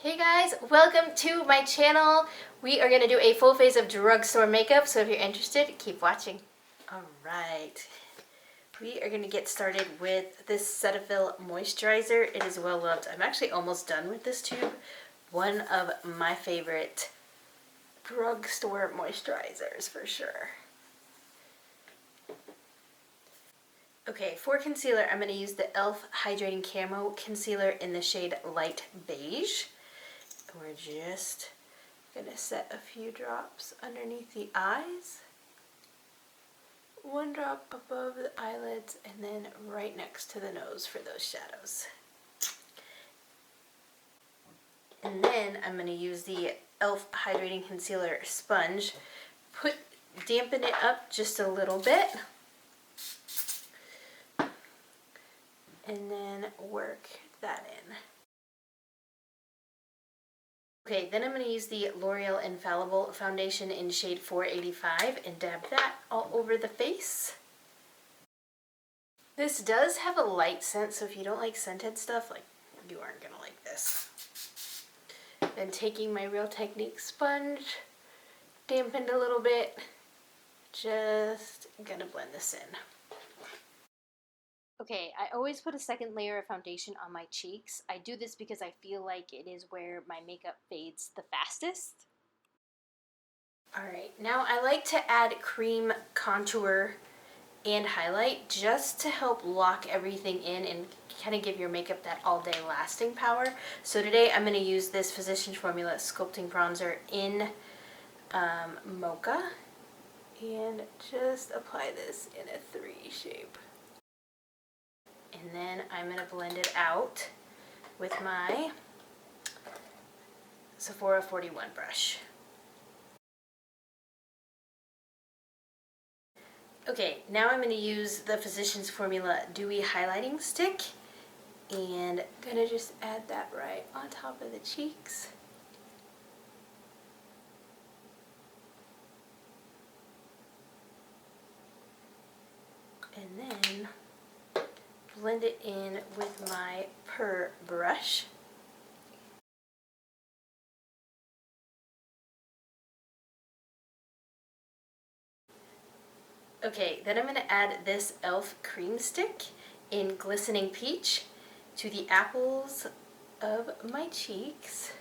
Hey guys, welcome to my channel. We are going to do a full face of drugstore makeup, so if you're interested, keep watching. Alright, we are going to get started with this Cetaphil moisturizer. It is well loved. I'm actually almost done with this tube. One of my favorite drugstore moisturizers for sure. Okay, for concealer, I'm going to use the e.l.f. Hydrating Camo Concealer in the shade Light Beige. We're just going to set a few drops underneath the eyes, one drop above the eyelids, and then right next to the nose for those shadows. And then I'm going to use the e.l.f. Hydrating Concealer Sponge, dampen it up just a little bit, and then work that in. Okay, then I'm going to use the L'Oreal Infallible Foundation in shade 485 and dab that all over the face. This does have a light scent, so if you don't like scented stuff, you aren't going to like this. Then taking my Real Technique sponge, dampened a little bit, just going to blend this in. Okay, I always put a second layer of foundation on my cheeks. I do this because I feel like it is where my makeup fades the fastest. Alright, now I like to add cream contour and highlight just to help lock everything in and kind of give your makeup that all-day lasting power. So today I'm going to use this Physicians Formula Sculpting Bronzer in Mocha and just apply this in a 3 shape. And then I'm going to blend it out with my Sephora 41 brush. Okay, now I'm going to use the Physicians Formula Dewy Highlighting Stick, and I'm going to just add that right on top of the cheeks. And then blend it in with my Purr brush. Okay, then I'm going to add this e.l.f. cream stick in Glistening Peach to the apples of my cheeks.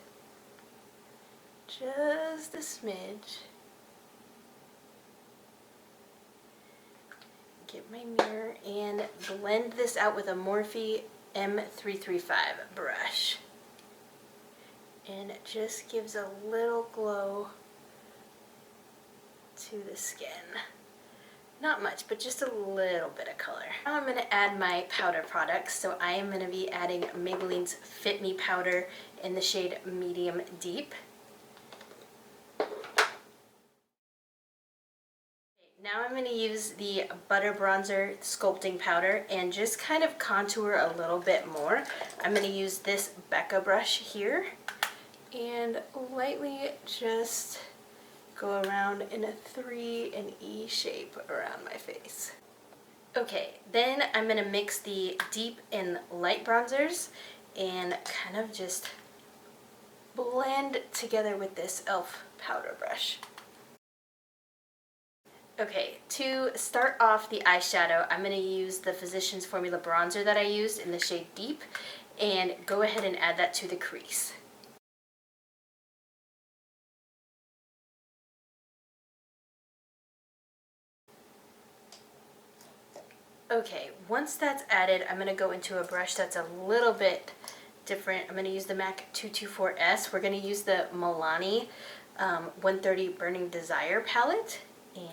Just a smidge. Get my mirror and blend this out with a Morphe M335 brush. And it just gives a little glow to the skin. Not much, but just a little bit of color. Now I'm going to add my powder products. So I am going to be adding Maybelline's Fit Me powder in the shade Medium Deep. Now I'm going to use the Butter Bronzer Sculpting Powder and just kind of contour a little bit more. I'm going to use this Becca brush here and lightly just go around in a 3 and E shape around my face. Okay, then I'm going to mix the deep and light bronzers and kind of just blend together with this e.l.f. powder brush. Okay, to start off the eyeshadow, I'm going to use the Physicians Formula bronzer that I used in the shade Deep and go ahead and add that to the crease. Okay, once that's added, I'm going to go into a brush that's a little bit different. I'm going to use the MAC 224S. We're going to use the Milani 130 Burning Desire palette.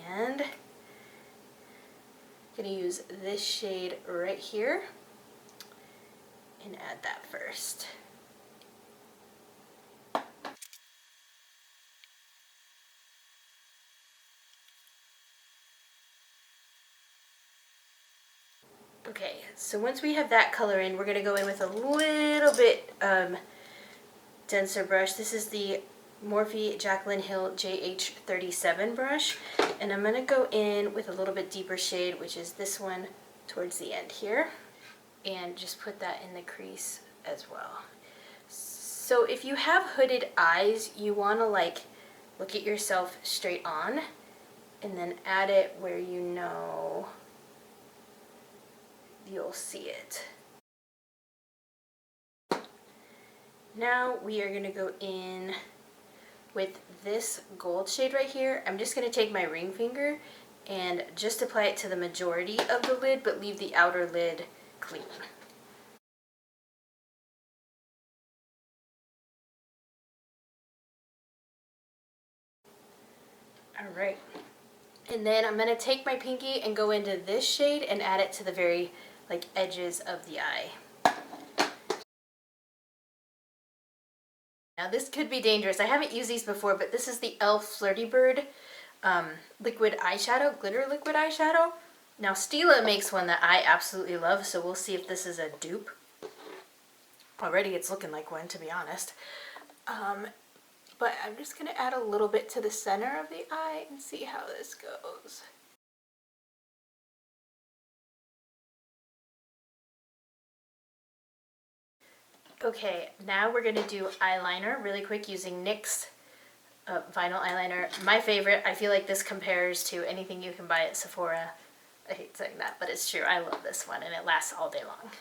And I'm going to use this shade right here and add that first. Okay, so once we have that color in, we're going to go in with a little bit denser brush. This is the Morphe Jaclyn Hill JH37 brush, and I'm going to go in with a little bit deeper shade, which is this one towards the end here, and just put that in the crease as well. So if you have hooded eyes, you want to like look at yourself straight on and then add it where you know you'll see it. Now we are going to go in with this gold shade right here. I'm just going to take my ring finger and just apply it to the majority of the lid, but leave the outer lid clean. Alright, and then I'm going to take my pinky and go into this shade and add it to the very like edges of the eye. Now this could be dangerous. I haven't used these before, but this is the e.l.f. Flirty Bird liquid eyeshadow, glitter liquid eyeshadow. Now Stila makes one that I absolutely love, so we'll see if this is a dupe. Already it's looking like one, to be honest. But I'm just going to add a little bit to the center of the eye and see how this goes. Okay, now we're going to do eyeliner really quick using NYX vinyl eyeliner. My favorite. I feel like this compares to anything you can buy at Sephora. I hate saying that, but it's true. I love this one and it lasts all day long.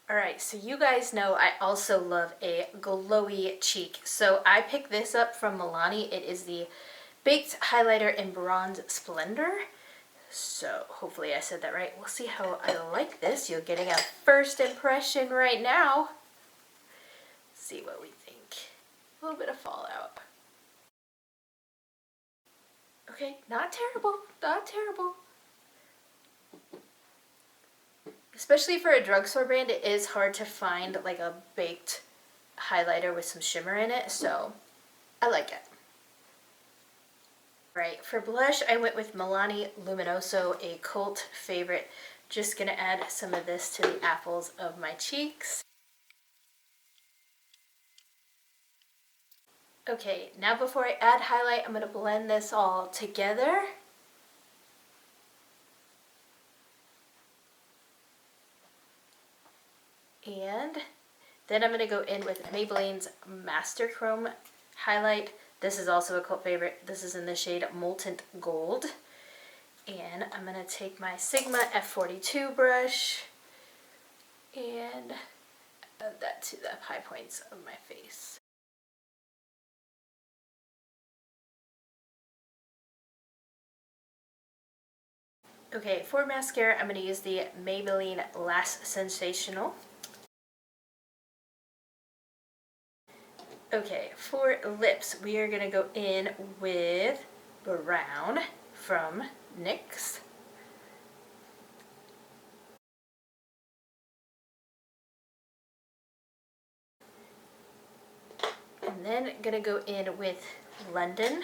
Alright, so you guys know I also love a glowy cheek. So I picked this up from Milani. It is the Baked Highlighter in Bronze Splendor. So hopefully I said that right. We'll see how I like this. You're getting a first impression right now. Let's see what we think. A little bit of fallout. Okay, not terrible, not terrible. Especially for a drugstore brand, it is hard to find like a baked highlighter with some shimmer in it, so I like it. Right, for blush, I went with Milani Luminoso, a cult favorite. Just gonna add some of this to the apples of my cheeks. Okay, now before I add highlight, I'm gonna blend this all together. And then I'm gonna go in with Maybelline's Master Chrome highlight. This is also a cult favorite. This is in the shade Molten Gold. And I'm going to take my Sigma F42 brush and add that to the high points of my face. Okay, for mascara, I'm going to use the Maybelline Lash Sensational. Okay, for lips, we are going to go in with Brown from NYX. And then going to go in with London,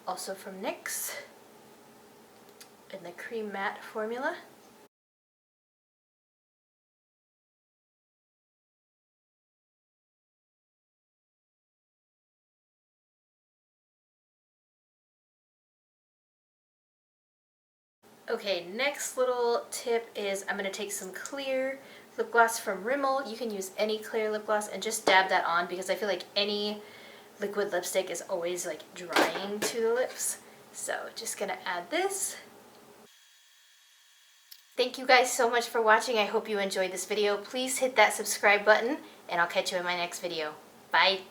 also from NYX, in the Cream Matte formula. Okay, next little tip is I'm going to take some clear lip gloss from Rimmel. You can use any clear lip gloss and just dab that on because I feel like any liquid lipstick is always like drying to the lips. So just going to add this. Thank you guys so much for watching. I hope you enjoyed this video. Please hit that subscribe button and I'll catch you in my next video. Bye!